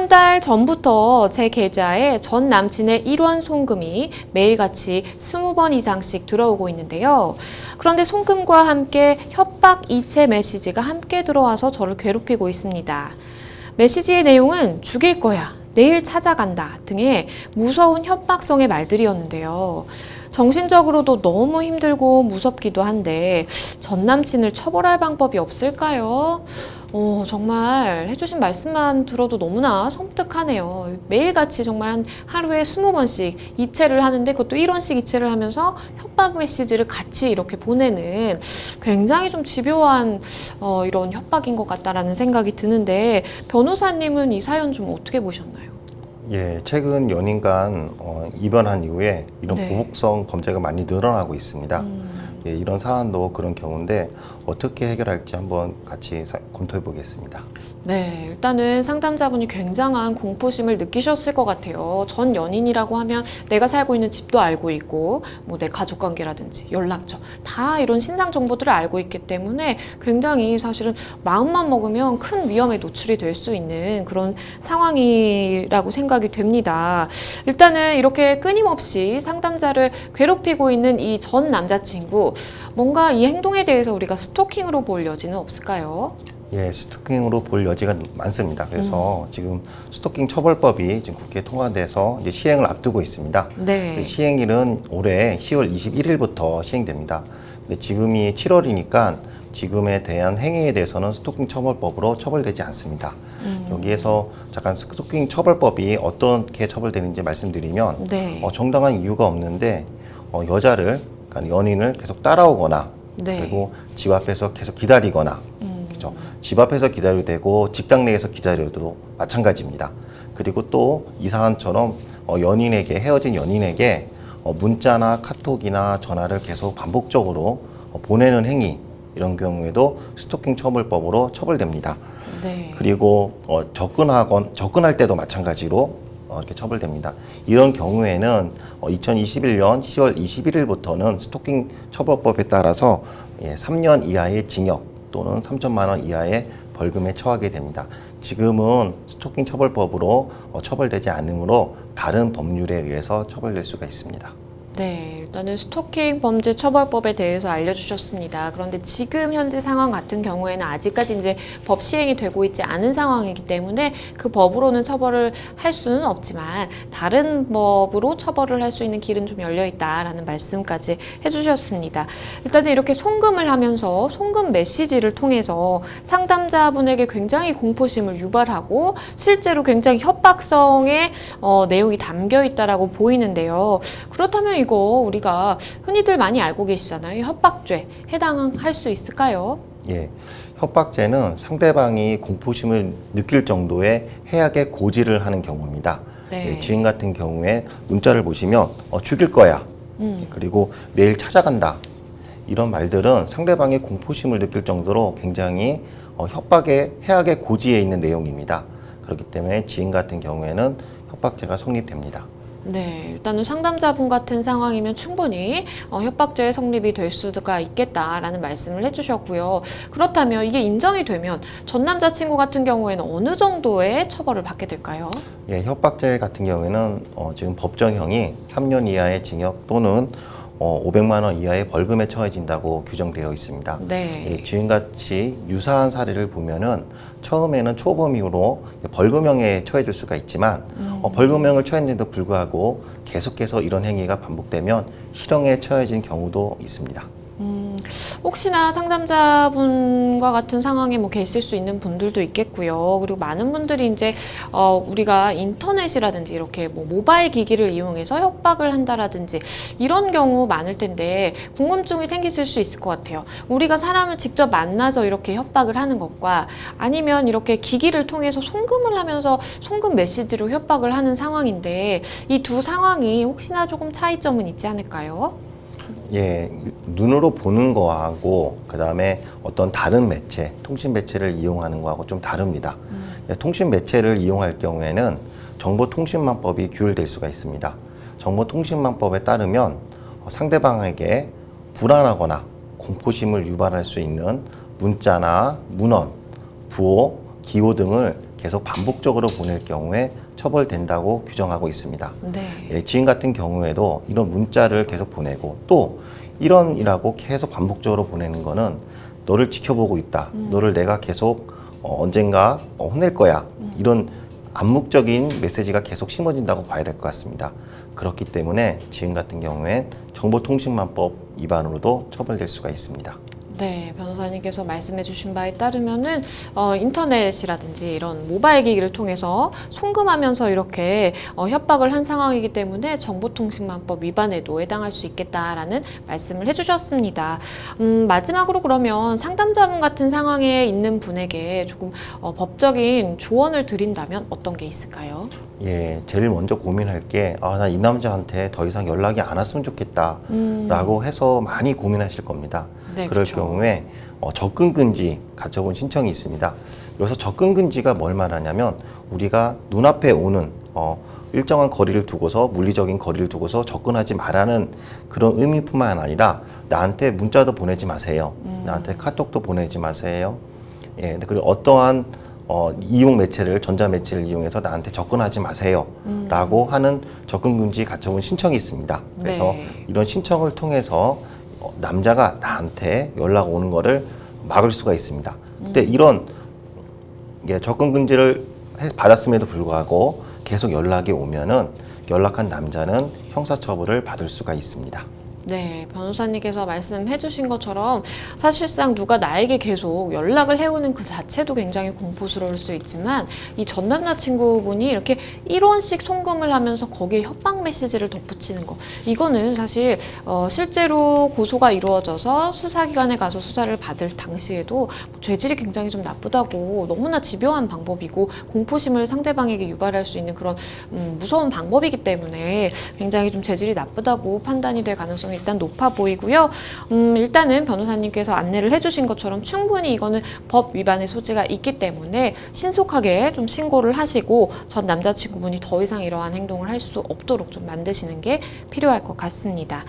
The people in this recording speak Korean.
한 달 전부터 제 계좌에 전 남친의 1원 송금이 매일같이 20번 이상씩 들어오고 있는데요. 그런데 송금과 함께 협박 이체 메시지가 함께 들어와서 저를 괴롭히고 있습니다. 메시지의 내용은 죽일 거야, 내일 찾아간다 등의 무서운 협박성의 말들이었는데요. 정신적으로도 너무 힘들고 무섭기도 한데 전 남친을 처벌할 방법이 없을까요? 정말 해주신 말씀만 들어도 너무나 섬뜩하네요. 매일같이 정말 한 하루에 20번씩 이체를 하는데 그것도 1원씩 이체를 하면서 협박 메시지를 같이 이렇게 보내는 굉장히 좀 집요한 이런 협박인 것 같다라는 생각이 드는데 변호사님은 이 사연 좀 어떻게 보셨나요? 예, 최근 연인 간 입원한 이후에 이런 네. 보복성 범죄가 많이 늘어나고 있습니다. 예, 이런 사안도 그런 경우인데 어떻게 해결할지 한번 같이 검토해 보겠습니다. 네, 일단은 상담자분이 굉장한 공포심을 느끼셨을 것 같아요. 전 연인이라고 하면 내가 살고 있는 집도 알고 있고, 뭐 내 가족관계라든지 연락처, 다 이런 신상 정보들을 알고 있기 때문에 굉장히 사실은 마음만 먹으면 큰 위험에 노출이 될 수 있는 그런 상황이라고 생각이 됩니다. 일단은 이렇게 끊임없이 상담자를 괴롭히고 있는 이 전 남자친구, 뭔가 이 행동에 대해서 우리가 스토킹으로 볼 여지는 없을까요? 예, 스토킹으로 볼 여지가 많습니다. 그래서 지금 스토킹 처벌법이 지금 국회에 통과돼서 이제 시행을 앞두고 있습니다. 네. 시행일은 올해 10월 21일부터 시행됩니다. 근데 지금이 7월이니까 지금에 대한 행위에 대해서는 스토킹 처벌법으로 처벌되지 않습니다. 여기에서 잠깐 스토킹 처벌법이 어떻게 처벌되는지 말씀드리면 네. 정당한 이유가 없는데 여자를, 그러니까 연인을 계속 따라오거나 네. 그리고 집 앞에서 계속 기다리거나 그렇죠. 집 앞에서 기다려도 되고 직장 내에서 기다려도 마찬가지입니다. 그리고 또 이 사안처럼 헤어진 연인에게 문자나 카톡이나 전화를 계속 반복적으로 보내는 행위, 이런 경우에도 스토킹 처벌법으로 처벌됩니다. 네. 그리고 접근할 때도 마찬가지로 이렇게 처벌됩니다. 이런 경우에는 2021년 10월 21일부터는 스토킹 처벌법에 따라서 3년 이하의 징역 또는 3천만 원 이하의 벌금에 처하게 됩니다. 지금은 스토킹 처벌법으로 처벌되지 않으므로 다른 법률에 의해서 처벌될 수가 있습니다. 네, 일단은 스토킹 범죄 처벌법에 대해서 알려주셨습니다. 그런데 지금 현재 상황 같은 경우에는 아직까지 이제 법 시행이 되고 있지 않은 상황이기 때문에 그 법으로는 처벌을 할 수는 없지만 다른 법으로 처벌을 할 수 있는 길은 좀 열려 있다라는 말씀까지 해주셨습니다. 일단은 이렇게 송금을 하면서 송금 메시지를 통해서 상담자분에게 굉장히 공포심을 유발하고 실제로 굉장히 협박성의 내용이 담겨 있다라고 보이는데요. 그렇다면 이거 우리가 흔히들 많이 알고 계시잖아요. 협박죄 해당할 수 있을까요? 예, 협박죄는 상대방이 공포심을 느낄 정도의 해악의 고지를 하는 경우입니다. 네. 예, 지금 같은 경우에 문자를 보시면 죽일 거야. 그리고 내일 찾아간다. 이런 말들은 상대방의 공포심을 느낄 정도로 굉장히 협박의 해악의 고지에 있는 내용입니다. 그렇기 때문에 지금 같은 경우에는 협박죄가 성립됩니다. 네, 일단은 상담자분 같은 상황이면 충분히 협박죄 성립이 될 수가 있겠다라는 말씀을 해주셨고요. 그렇다면 이게 인정이 되면 전 남자친구 같은 경우에는 어느 정도의 처벌을 받게 될까요? 예, 협박죄 같은 경우에는 지금 법정형이 3년 이하의 징역 또는 500만 원 이하의 벌금에 처해진다고 규정되어 있습니다. 네. 예, 지금같이 유사한 사례를 보면은 처음에는 초범이로 벌금형에 처해질 수가 있지만 벌금형을 처했는데도 불구하고 계속해서 이런 행위가 반복되면 실형에 처해진 경우도 있습니다. 혹시나 상담자분과 같은 상황에 뭐 계실 수 있는 분들도 있겠고요. 그리고 많은 분들이 이제 우리가 인터넷이라든지 이렇게 뭐 모바일 기기를 이용해서 협박을 한다라든지 이런 경우 많을 텐데 궁금증이 생기실 수 있을 것 같아요. 우리가 사람을 직접 만나서 이렇게 협박을 하는 것과 아니면 이렇게 기기를 통해서 송금을 하면서 송금 메시지로 협박을 하는 상황인데 이 두 상황이 혹시나 조금 차이점은 있지 않을까요? 예, 눈으로 보는 거하고 그다음에 어떤 다른 매체, 통신 매체를 이용하는 거하고 좀 다릅니다. 예, 통신 매체를 이용할 경우에는 정보통신망법이 규율될 수가 있습니다. 정보통신망법에 따르면 상대방에게 불안하거나 공포심을 유발할 수 있는 문자나 문헌, 부호, 기호 등을 계속 반복적으로 보낼 경우에 처벌된다고 규정하고 있습니다. 네. 예, 지금 같은 경우에도 이런 문자를 계속 보내고 또 이런이라고 계속 반복적으로 보내는 거는 너를 지켜보고 있다. 너를 내가 계속 언젠가 혼낼 거야. 이런 암묵적인 메시지가 계속 심어진다고 봐야 될 것 같습니다. 그렇기 때문에 지금 같은 경우엔 정보통신망법 위반으로도 처벌될 수가 있습니다. 네, 변호사님께서 말씀해 주신 바에 따르면은 인터넷이라든지 이런 모바일 기기를 통해서 송금하면서 이렇게 협박을 한 상황이기 때문에 정보통신망법 위반에도 해당할 수 있겠다라는 말씀을 해주셨습니다. 마지막으로 그러면 상담자분 같은 상황에 있는 분에게 조금 법적인 조언을 드린다면 어떤 게 있을까요? 예, 제일 먼저 고민할 게, 나 이 남자한테 더 이상 연락이 안 왔으면 좋겠다. 라고 해서 많이 고민하실 겁니다. 네, 그럴 그쵸. 경우에 접근금지 가처분 신청이 있습니다. 여기서 접근금지가 뭘 말하냐면, 우리가 눈앞에 오는, 일정한 거리를 두고서, 물리적인 거리를 두고서 접근하지 말라는 그런 의미뿐만 아니라, 나한테 문자도 보내지 마세요. 나한테 카톡도 보내지 마세요. 예, 그리고 어떠한 이용 매체를, 전자 매체를 이용해서 나한테 접근하지 마세요. 라고 하는 접근금지 가처분 신청이 있습니다. 그래서 네. 이런 신청을 통해서 남자가 나한테 연락 오는 거를 막을 수가 있습니다. 근데 이런 접근금지를 받았음에도 불구하고 계속 연락이 오면은 연락한 남자는 형사처벌을 받을 수가 있습니다. 네, 변호사님께서 말씀해 주신 것처럼 사실상 누가 나에게 계속 연락을 해오는 그 자체도 굉장히 공포스러울 수 있지만 이 전 남자친구분이 이렇게 1원씩 송금을 하면서 거기에 협박 메시지를 덧붙이는 거 이거는 사실 실제로 고소가 이루어져서 수사기관에 가서 수사를 받을 당시에도 죄질이 굉장히 좀 나쁘다고 너무나 집요한 방법이고 공포심을 상대방에게 유발할 수 있는 그런 무서운 방법이기 때문에 굉장히 좀 죄질이 나쁘다고 판단이 될 가능성이 일단 높아 보이고요. 일단은 변호사님께서 안내를 해주신 것처럼 충분히 이거는 법 위반의 소지가 있기 때문에 신속하게 좀 신고를 하시고 전 남자친구분이 더 이상 이러한 행동을 할 수 없도록 좀 만드시는 게 필요할 것 같습니다.